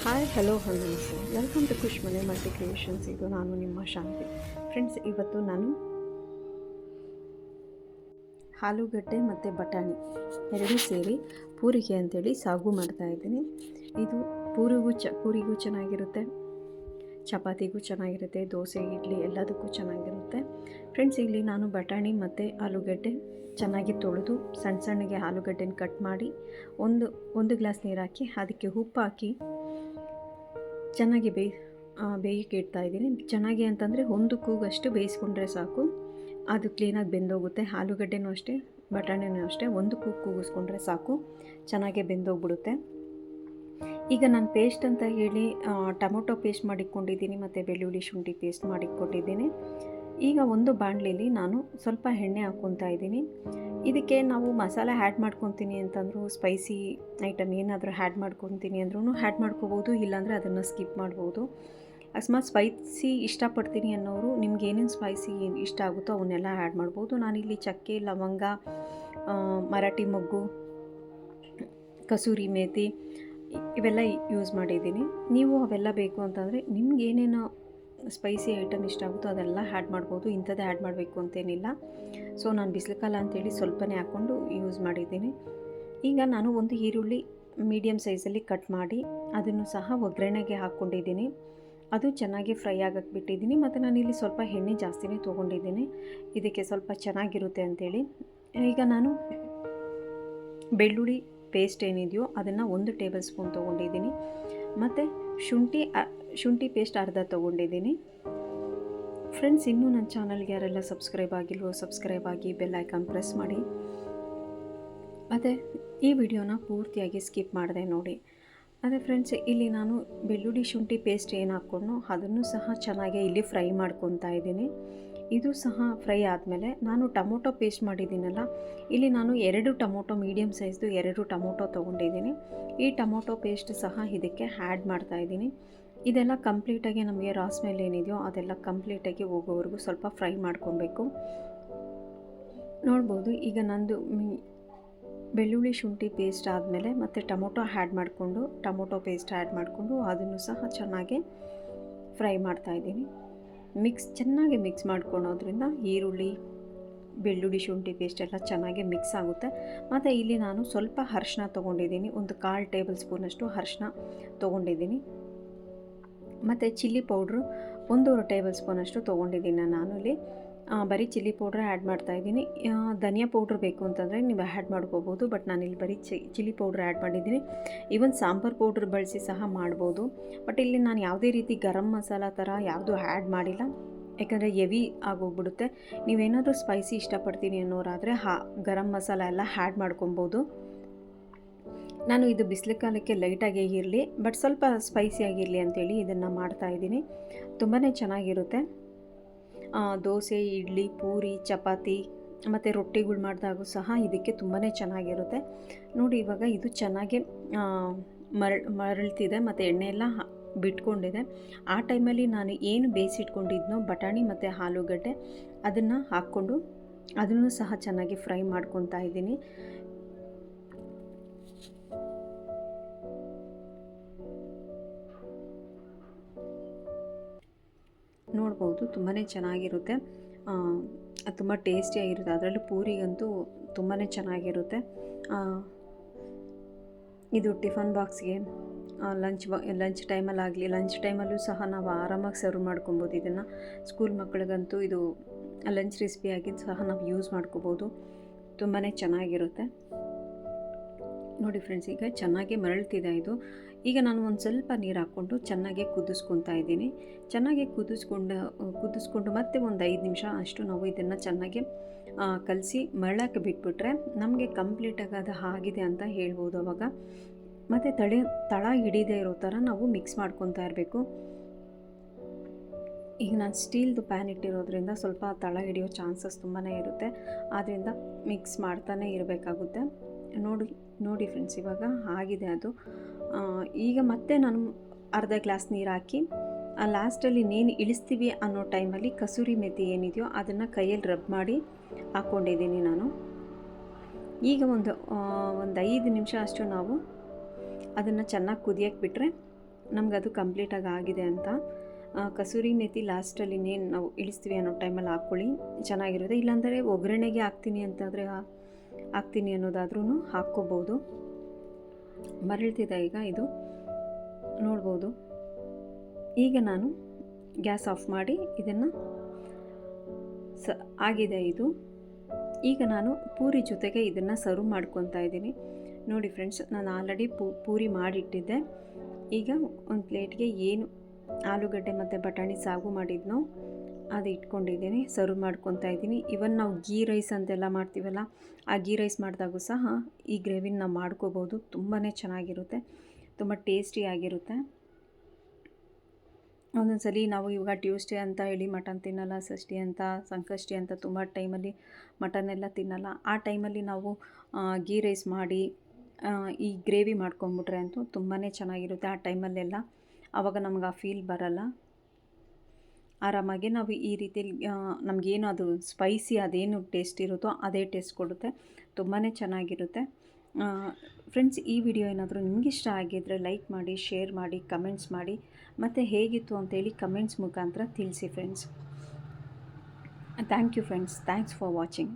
Hi hello ನಮಸ್ತೆ welcome to ಖುಷ್ ಮನೆ multi creations. ಇದು ನಾನು ನಿಮ್ಮ ಶಾಂತಿ. ಫ್ರೆಂಡ್ಸ್, ಇವತ್ತು ನಾನು ಆಲೂಗಡ್ಡೆ ಮತ್ತು ಬಟಾಣಿ ಎರಡೂ ಸೇರಿ ಪೂರಿಗೆ ಅಂತೇಳಿ ಸಾಗು ಮಾಡ್ತಾಯಿದ್ದೀನಿ. ಇದು ಪೂರಿಗೂ ಚೆನ್ನಾಗಿರುತ್ತೆ, ಚಪಾತಿಗೂ ಚೆನ್ನಾಗಿರುತ್ತೆ, ದೋಸೆ ಇಡ್ಲಿ ಎಲ್ಲದಕ್ಕೂ ಚೆನ್ನಾಗಿರುತ್ತೆ. ಫ್ರೆಂಡ್ಸ್, ಇಲ್ಲಿ ನಾನು ಬಟಾಣಿ ಮತ್ತು ಆಲೂಗಡ್ಡೆ ಚೆನ್ನಾಗಿ ತೊಳೆದು ಸಣ್ಣಗೆ ಆಲೂಗಡ್ಡೆನ ಕಟ್ ಮಾಡಿ ಒಂದು ಗ್ಲಾಸ್ ನೀರು ಹಾಕಿ ಅದಕ್ಕೆ ಉಪ್ಪು ಹಾಕಿ ಚೆನ್ನಾಗಿ ಬೇಯಕ್ಕೆ ಇಡ್ತಾಯಿದ್ದೀನಿ. ಚೆನ್ನಾಗಿ ಅಂತಂದರೆ ಒಂದು ಕೂಗಷ್ಟು ಬೇಯಿಸ್ಕೊಂಡ್ರೆ ಸಾಕು, ಅದು ಕ್ಲೀನಾಗಿ ಬೆಂದೋಗುತ್ತೆ. ಆಲೂಗಡ್ಡೆನೂ ಅಷ್ಟೇ, ಬಟಾಣಿನೂ ಅಷ್ಟೇ, ಒಂದು ಕೂಗಿಸ್ಕೊಂಡ್ರೆ ಸಾಕು, ಚೆನ್ನಾಗೆ ಬೆಂದೋಗ್ಬಿಡುತ್ತೆ. ಈಗ ನಾನು ಪೇಸ್ಟ್ ಅಂತ ಹೇಳಿ ಟೊಮೊಟೊ ಪೇಸ್ಟ್ ಮಾಡಿಕೊಂಡಿದ್ದೀನಿ ಮತ್ತು ಬೆಳ್ಳುಳ್ಳಿ ಶುಂಠಿ ಪೇಸ್ಟ್ ಮಾಡಿಕೊಂಡಿದ್ದೀನಿ. ಈಗ ಒಂದು ಬಾಣಲೆಯಲ್ಲಿ ನಾನು ಸ್ವಲ್ಪ ಎಣ್ಣೆ ಹಾಕ್ಕೊತಾ ಇದ್ದೀನಿ. ಇದಕ್ಕೆ ನಾವು ಮಸಾಲೆ ಆ್ಯಡ್ ಮಾಡ್ಕೊತೀನಿ ಅಂತಂದರೂ, ಸ್ಪೈಸಿ ಐಟಮ್ ಏನಾದರೂ ಆ್ಯಡ್ ಮಾಡ್ಕೊತೀನಿ ಅಂದ್ರೂ ಆ್ಯಡ್ ಮಾಡ್ಕೋಬೋದು, ಇಲ್ಲಾಂದರೆ ಅದನ್ನು ಸ್ಕಿಪ್ ಮಾಡ್ಬೋದು. ಅಕಸ್ಮಾತ್ ಸ್ಪೈಸಿ ಇಷ್ಟಪಡ್ತೀನಿ ಅನ್ನೋರು ನಿಮ್ಗೆ ಏನೇನು ಸ್ಪೈಸಿ ಇಷ್ಟ ಆಗುತ್ತೋ ಅವನ್ನೆಲ್ಲ ಆ್ಯಡ್ ಮಾಡ್ಬೋದು. ನಾನಿಲ್ಲಿ ಚಕ್ಕೆ, ಲವಂಗ, ಮರಾಠಿ ಮೊಗ್ಗು, ಕಸೂರಿ ಮೇಥಿ ಇವೆಲ್ಲ ಯೂಸ್ ಮಾಡಿದ್ದೀನಿ. ನೀವು ಅವೆಲ್ಲ ಬೇಕು ಅಂತಂದರೆ ನಿಮ್ಗೆ ಏನೇನು ಸ್ಪೈಸಿ ಐಟಮ್ ಇಷ್ಟ ಆಗುತ್ತೋ ಅದೆಲ್ಲ ಆ್ಯಡ್ ಮಾಡ್ಬೋದು. ಇಂಥದ್ದೇ ಆ್ಯಡ್ ಮಾಡಬೇಕು ಅಂತೇನಿಲ್ಲ. ಸೊ ನಾನು ಬಿಸಿಲುಕಾಲ ಅಂತೇಳಿ ಸ್ವಲ್ಪನೇ ಹಾಕ್ಕೊಂಡು ಯೂಸ್ ಮಾಡಿದ್ದೀನಿ. ಈಗ ನಾನು ಒಂದು ಈರುಳ್ಳಿ ಮೀಡಿಯಮ್ ಸೈಜಲ್ಲಿ ಕಟ್ ಮಾಡಿ ಅದನ್ನು ಸಹ ಒಗ್ಗರಣೆಗೆ ಹಾಕ್ಕೊಂಡಿದ್ದೀನಿ. ಅದು ಚೆನ್ನಾಗಿ ಫ್ರೈ ಆಗಕ್ಕೆ ಬಿಟ್ಟಿದ್ದೀನಿ. ಮತ್ತು ನಾನಿಲ್ಲಿ ಸ್ವಲ್ಪ ಎಣ್ಣೆ ಜಾಸ್ತಿನೇ ತೊಗೊಂಡಿದ್ದೀನಿ, ಇದಕ್ಕೆ ಸ್ವಲ್ಪ ಚೆನ್ನಾಗಿರುತ್ತೆ ಅಂಥೇಳಿ. ಈಗ ನಾನು ಬೆಳ್ಳುಳ್ಳಿ ಪೇಸ್ಟ್ ಏನಿದೆಯೋ ಅದನ್ನು 1 ಟೇಬಲ್ ಸ್ಪೂನ್ ತೊಗೊಂಡಿದ್ದೀನಿ. ಮತ್ತು ಶುಂಠಿ ಪೇಸ್ಟ್ ಅರ್ಧ ತೊಗೊಂಡಿದ್ದೀನಿ. ಫ್ರೆಂಡ್ಸ್, ಇನ್ನೂ ನನ್ನ ಚಾನಲ್ಗೆ ಯಾರೆಲ್ಲ ಸಬ್ಸ್ಕ್ರೈಬ್ ಆಗಿಲ್ವೋ ಸಬ್ಸ್ಕ್ರೈಬ್ ಆಗಿ ಬೆಲ್ ಐಕಾನ್ ಪ್ರೆಸ್ ಮಾಡಿ. ಮತ್ತು ಈ ವಿಡಿಯೋನ ಪೂರ್ತಿಯಾಗಿ ಸ್ಕಿಪ್ ಮಾಡಿದೆ ನೋಡಿ. ಅದೇ ಫ್ರೆಂಡ್ಸ್, ಇಲ್ಲಿ ನಾನು ಬೆಳ್ಳುಳ್ಳಿ ಶುಂಠಿ ಪೇಸ್ಟ್ ಏನು ಹಾಕ್ಕೊಂಡು ಅದನ್ನು ಸಹ ಚೆನ್ನಾಗಿ ಇಲ್ಲಿ ಫ್ರೈ ಮಾಡ್ಕೊತಾ ಇದ್ದೀನಿ. ಇದು ಸಹ ಫ್ರೈ ಆದಮೇಲೆ ನಾನು ಟೊಮೊಟೊ ಪೇಸ್ಟ್ ಮಾಡಿದ್ದೀನಲ್ಲ, ಇಲ್ಲಿ ನಾನು 2 ಟೊಮೊಟೊ ಮೀಡಿಯಮ್ ಸೈಜ್ದು 2 ಟೊಮೊಟೊ ತೊಗೊಂಡಿದ್ದೀನಿ. ಈ ಟೊಮೊಟೊ ಪೇಸ್ಟ್ ಸಹ ಇದಕ್ಕೆ ಆ್ಯಡ್ ಮಾಡ್ತಾಯಿದ್ದೀನಿ. ಇದೆಲ್ಲ ಕಂಪ್ಲೀಟಾಗಿ ನಮಗೆ ರಾಸ್ ಮೇಲೆ ಏನಿದೆಯೋ ಅದೆಲ್ಲ ಕಂಪ್ಲೀಟಾಗಿ ಹೋಗೋವರೆಗೂ ಸ್ವಲ್ಪ ಫ್ರೈ ಮಾಡ್ಕೊಬೇಕು. ನೋಡ್ಬೋದು, ಈಗ ನಂದು ಬೆಳ್ಳುಳ್ಳಿ ಶುಂಠಿ ಪೇಸ್ಟ್ ಆದಮೇಲೆ ಮತ್ತು ಟೊಮೊಟೊ ಪೇಸ್ಟ್ ಆ್ಯಡ್ ಮಾಡಿಕೊಂಡು ಅದನ್ನು ಸಹ ಚೆನ್ನಾಗಿ ಫ್ರೈ ಮಾಡ್ತಾಯಿದ್ದೀನಿ. ಚೆನ್ನಾಗಿ ಮಿಕ್ಸ್ ಮಾಡ್ಕೊಳೋದ್ರಿಂದ ಈರುಳ್ಳಿ, ಬೆಳ್ಳುಳ್ಳಿ ಶುಂಠಿ ಪೇಸ್ಟ್ ಎಲ್ಲ ಚೆನ್ನಾಗಿ ಮಿಕ್ಸ್ ಆಗುತ್ತೆ. ಮತ್ತು ಇಲ್ಲಿ ನಾನು ಸ್ವಲ್ಪ ಅರಿಶಿನ ತೊಗೊಂಡಿದ್ದೀನಿ, ಒಂದು 1/4 ಟೇಬಲ್ ಸ್ಪೂನಷ್ಟು ಅರಿಶಿನ ತೊಗೊಂಡಿದ್ದೀನಿ. ಮತ್ತು ಚಿಲ್ಲಿ ಪೌಡ್ರು 1 ಟೇಬಲ್ ಸ್ಪೂನಷ್ಟು ತೊಗೊಂಡಿದ್ದೀನಿ. ನಾನು ಇಲ್ಲಿ ಬರೀ ಚಿಲ್ಲಿ ಪೌಡ್ರೇ ಆ್ಯಡ್ ಮಾಡ್ತಾಯಿದ್ದೀನಿ. ಧನಿಯಾ ಪೌಡ್ರ್ ಬೇಕು ಅಂತಂದರೆ ನೀವು ಆ್ಯಡ್ ಮಾಡ್ಕೋಬೋದು, ಬಟ್ ನಾನಿಲ್ಲಿ ಬರೀ ಚಿಲ್ಲಿ ಪೌಡ್ರ್ ಆ್ಯಡ್ ಮಾಡಿದ್ದೀನಿ. ಈವನ್ ಸಾಂಬಾರು ಪೌಡ್ರ್ ಬಳಸಿ ಸಹ ಮಾಡ್ಬೋದು, ಬಟ್ ಇಲ್ಲಿ ನಾನು ಯಾವುದೇ ರೀತಿ ಗರಂ ಮಸಾಲ ಥರ ಯಾವುದೂ ಆ್ಯಡ್ ಮಾಡಿಲ್ಲ, ಯಾಕಂದರೆ ಹೆವಿ ಆಗೋಗ್ಬಿಡುತ್ತೆ. ನೀವೇನಾದರೂ ಸ್ಪೈಸಿ ಇಷ್ಟಪಡ್ತೀನಿ ಅನ್ನೋರಾದರೆ ಗರಂ ಮಸಾಲ ಎಲ್ಲ ಆ್ಯಡ್ ಮಾಡ್ಕೊಬೋದು. ನಾನು ಇದು ಬಿಸಿಲು ಕಾಲಕ್ಕೆ ಲೈಟಾಗೇ ಇರಲಿ ಬಟ್ ಸ್ವಲ್ಪ ಸ್ಪೈಸಿಯಾಗಿರಲಿ ಅಂಥೇಳಿ ಇದನ್ನು ಮಾಡ್ತಾಯಿದ್ದೀನಿ. ತುಂಬಾ ಚೆನ್ನಾಗಿರುತ್ತೆ. ದೋಸೆ, ಇಡ್ಲಿ, ಪೂರಿ, ಚಪಾತಿ ಮತ್ತು ರೊಟ್ಟಿಗಳು ಮಾಡಿದಾಗೂ ಸಹ ಇದಕ್ಕೆ ತುಂಬಾ ಚೆನ್ನಾಗಿರುತ್ತೆ. ನೋಡಿ, ಇವಾಗ ಇದು ಚೆನ್ನಾಗಿ ಮರಳ್ತಿದೆ ಮತ್ತು ಎಣ್ಣೆ ಎಲ್ಲ ಬಿಟ್ಕೊಂಡಿದೆ. ಆ ಟೈಮಲ್ಲಿ ನಾನು ಏನು ಬೇಯಿಸಿಟ್ಕೊಂಡಿದ್ನೋ ಬಟಾಣಿ ಮತ್ತು ಆಲೂಗಡ್ಡೆ ಅದನ್ನು ಹಾಕ್ಕೊಂಡು ಅದನ್ನು ಸಹ ಚೆನ್ನಾಗಿ ಫ್ರೈ ಮಾಡ್ಕೊತಾ ಇದ್ದೀನಿ. ನೋಡ್ಬೋದು, ತುಂಬಾ ಚೆನ್ನಾಗಿರುತ್ತೆ, ತುಂಬ ಟೇಸ್ಟಿಯಾಗಿರುತ್ತೆ. ಅದರಲ್ಲೂ ಪೂರಿಗಂತೂ ತುಂಬಾ ಚೆನ್ನಾಗಿರುತ್ತೆ. ಇದು ಟಿಫನ್ ಬಾಕ್ಸ್ಗೆ, ಲಂಚ್ ಟೈಮಲ್ಲಾಗಲಿ, ಲಂಚ್ ಟೈಮಲ್ಲೂ ಸಹ ನಾವು ಆರಾಮಾಗಿ ಸರ್ವ್ ಮಾಡ್ಕೊಬೋದು. ಇದನ್ನು ಸ್ಕೂಲ್ ಮಕ್ಕಳಿಗಂತೂ ಇದು ಲಂಚ್ ರೆಸಿಪಿಯಾಗಿ ಸಹ ನಾವು ಯೂಸ್ ಮಾಡ್ಕೋಬೋದು. ತುಂಬಾ ಚೆನ್ನಾಗಿರುತ್ತೆ. ನೋಡಿ ಫ್ರೆಂಡ್ಸ್, ಈಗ ಚೆನ್ನಾಗಿ ಮರಳ್ತಿದೆ ಇದು. ಈಗ ನಾನು ಒಂದು ಸ್ವಲ್ಪ ನೀರು ಹಾಕ್ಕೊಂಡು ಚೆನ್ನಾಗಿ ಕುದಿಸ್ಕೊತಾ ಇದ್ದೀನಿ. ಚೆನ್ನಾಗಿ ಕುದಿಸ್ಕೊಂಡು ಮತ್ತೆ ಒಂದು 5 ನಿಮಿಷ ಅಷ್ಟು ನಾವು ಇದನ್ನು ಚೆನ್ನಾಗಿ ಕಲಸಿ ಮರಳಕ್ಕೆ ಬಿಟ್ಬಿಟ್ರೆ ನಮಗೆ ಕಂಪ್ಲೀಟಾಗಿ ಅದು ಆಗಿದೆ ಅಂತ ಹೇಳ್ಬೋದು ಅವಾಗ. ಮತ್ತು ತಳ ಹಿಡಿದೇ ಇರೋ ಥರ ನಾವು ಮಿಕ್ಸ್ ಮಾಡ್ಕೊತಾ ಇರಬೇಕು. ಈಗ ನಾನು ಸ್ಟೀಲ್ದು ಪ್ಯಾನ್ ಇಟ್ಟಿರೋದ್ರಿಂದ ಸ್ವಲ್ಪ ತಳ ಹಿಡಿಯೋ ಚಾನ್ಸಸ್ ತುಂಬಾ ಇರುತ್ತೆ, ಆದ್ದರಿಂದ ಮಿಕ್ಸ್ ಮಾಡ್ತಾನೆ ಇರಬೇಕಾಗುತ್ತೆ. ನೋಡಿ ಫ್ರೆಂಡ್ಸ್, ಇವಾಗ ಆಗಿದೆ ಅದು. ಈಗ ಮತ್ತೆ ನಾನು ಅರ್ಧ ಗ್ಲಾಸ್ ನೀರು ಹಾಕಿ ಲಾಸ್ಟಲ್ಲಿ ಇನ್ನೇನು ಇಳಿಸ್ತೀವಿ ಅನ್ನೋ ಟೈಮಲ್ಲಿ ಕಸೂರಿ ಮೇಥಿ ಏನಿದೆಯೋ ಅದನ್ನು ಕೈಯಲ್ಲಿ ರಬ್ ಮಾಡಿ ಹಾಕ್ಕೊಂಡಿದ್ದೀನಿ ನಾನು. ಈಗ ಒಂದು 5 ನಿಮಿಷ ಅಷ್ಟು ನಾವು ಅದನ್ನು ಚೆನ್ನಾಗಿ ಕುದಿಯಕ್ಕೆ ಬಿಟ್ಟರೆ ನಮ್ಗೆ ಅದು ಕಂಪ್ಲೀಟಾಗಿ ಆಗಿದೆ ಅಂತ. ಕಸೂರಿ ಮೇಥಿ ಲಾಸ್ಟಲ್ಲಿ ಇನ್ನೇನು ನಾವು ಇಳಿಸ್ತೀವಿ ಅನ್ನೋ ಟೈಮಲ್ಲಿ ಹಾಕ್ಕೊಳ್ಳಿ, ಚೆನ್ನಾಗಿರುತ್ತೆ. ಇಲ್ಲಾಂದರೆ ಒಗ್ಗರಣೆಗೆ ಹಾಕ್ತೀನಿ ಅಂತಾದರೆ ಹಾಕ್ತೀನಿ ಅನ್ನೋದಾದ್ರೂ ಹಾಕ್ಕೋಬೋದು. ಮರಳ್ತಿದೆ ಈಗ ಇದು ನೋಡ್ಬೋದು. ಈಗ ನಾನು ಗ್ಯಾಸ್ ಆಫ್ ಮಾಡಿ ಇದನ್ನು ಆಗಿದೆ ಇದು. ಈಗ ನಾನು ಪೂರಿ ಜೊತೆಗೆ ಇದನ್ನು ಸರ್ವ್ ಮಾಡ್ಕೊತಾ ಇದ್ದೀನಿ. ನೋಡಿ ಫ್ರೆಂಡ್ಸ್, ನಾನು ಆಲ್ರೆಡಿ ಪೂರಿ ಮಾಡಿಟ್ಟಿದ್ದೆ. ಈಗ ಒಂದು ಪ್ಲೇಟ್ಗೆ ಏನು ಆಲೂಗಡ್ಡೆ ಮತ್ತು ಬಟಾಣಿ ಸಾಗು ಮಾಡಿದ್ನೋ ಅದು ಇಟ್ಕೊಂಡಿದ್ದೀನಿ, ಸರ್ವ್ ಮಾಡ್ಕೊತಾ ಇದ್ದೀನಿ. ಇವನ್ ನಾವು ಗೀ ರೈಸ್ ಅಂತೆಲ್ಲ ಮಾಡ್ತೀವಲ್ಲ, ಆ ಗೀ ರೈಸ್ ಮಾಡಿದಾಗೂ ಸಹ ಈ ಗ್ರೇವಿನ ನಾವು ಮಾಡ್ಕೋಬೋದು. ತುಂಬಾ ಚೆನ್ನಾಗಿರುತ್ತೆ, ತುಂಬ ಟೇಸ್ಟಿಯಾಗಿರುತ್ತೆ. ಒಂದೊಂದ್ಸಲಿ ನಾವು ಇವಾಗ ಟ್ಯೂಸ್ಡೇ ಅಂತ ಹೇಳಿ ಮಟನ್ ತಿನ್ನಲ್ಲ, ಷಷ್ಠಿ ಅಂತ ಸಂಕಷ್ಟಿ ಅಂತ ತುಂಬ ಟೈಮಲ್ಲಿ ಮಟನ್ನೆಲ್ಲ ತಿನ್ನಲ್ಲ. ಆ ಟೈಮಲ್ಲಿ ನಾವು ಗೀ ರೈಸ್ ಮಾಡಿ ಈ ಗ್ರೇವಿ ಮಾಡ್ಕೊಂಬಿಟ್ರೆ ಅಂತೂ ತುಂಬಾ ಚೆನ್ನಾಗಿರುತ್ತೆ. ಆ ಟೈಮಲ್ಲೆಲ್ಲ ಆವಾಗ ನಮ್ಗೆ ಆ ಫೀಲ್ ಬರಲ್ಲ. ಆರಾಮಾಗಿ ನಾವು ಈ ರೀತಿಯಲ್ಲಿ ನಮಗೇನು ಅದು ಸ್ಪೈಸಿ ಅದೇನು ಟೇಸ್ಟ್ ಇರುತ್ತೋ ಅದೇ ಟೇಸ್ಟ್ ಕೊಡುತ್ತೆ, ತುಂಬಾ ಚೆನ್ನಾಗಿರುತ್ತೆ. ಫ್ರೆಂಡ್ಸ್, ಈ ವಿಡಿಯೋ ಏನಾದರೂ ನಿಮ್ಗೆ ಇಷ್ಟ ಆಗಿದ್ದರೆ ಲೈಕ್ ಮಾಡಿ, ಶೇರ್ ಮಾಡಿ, ಕಮೆಂಟ್ಸ್ ಮಾಡಿ, ಮತ್ತು ಹೇಗಿತ್ತು ಅಂತೇಳಿ ಕಮೆಂಟ್ಸ್ ಮುಖಾಂತರ ತಿಳಿಸಿ friends. Thank you friends, thanks for watching.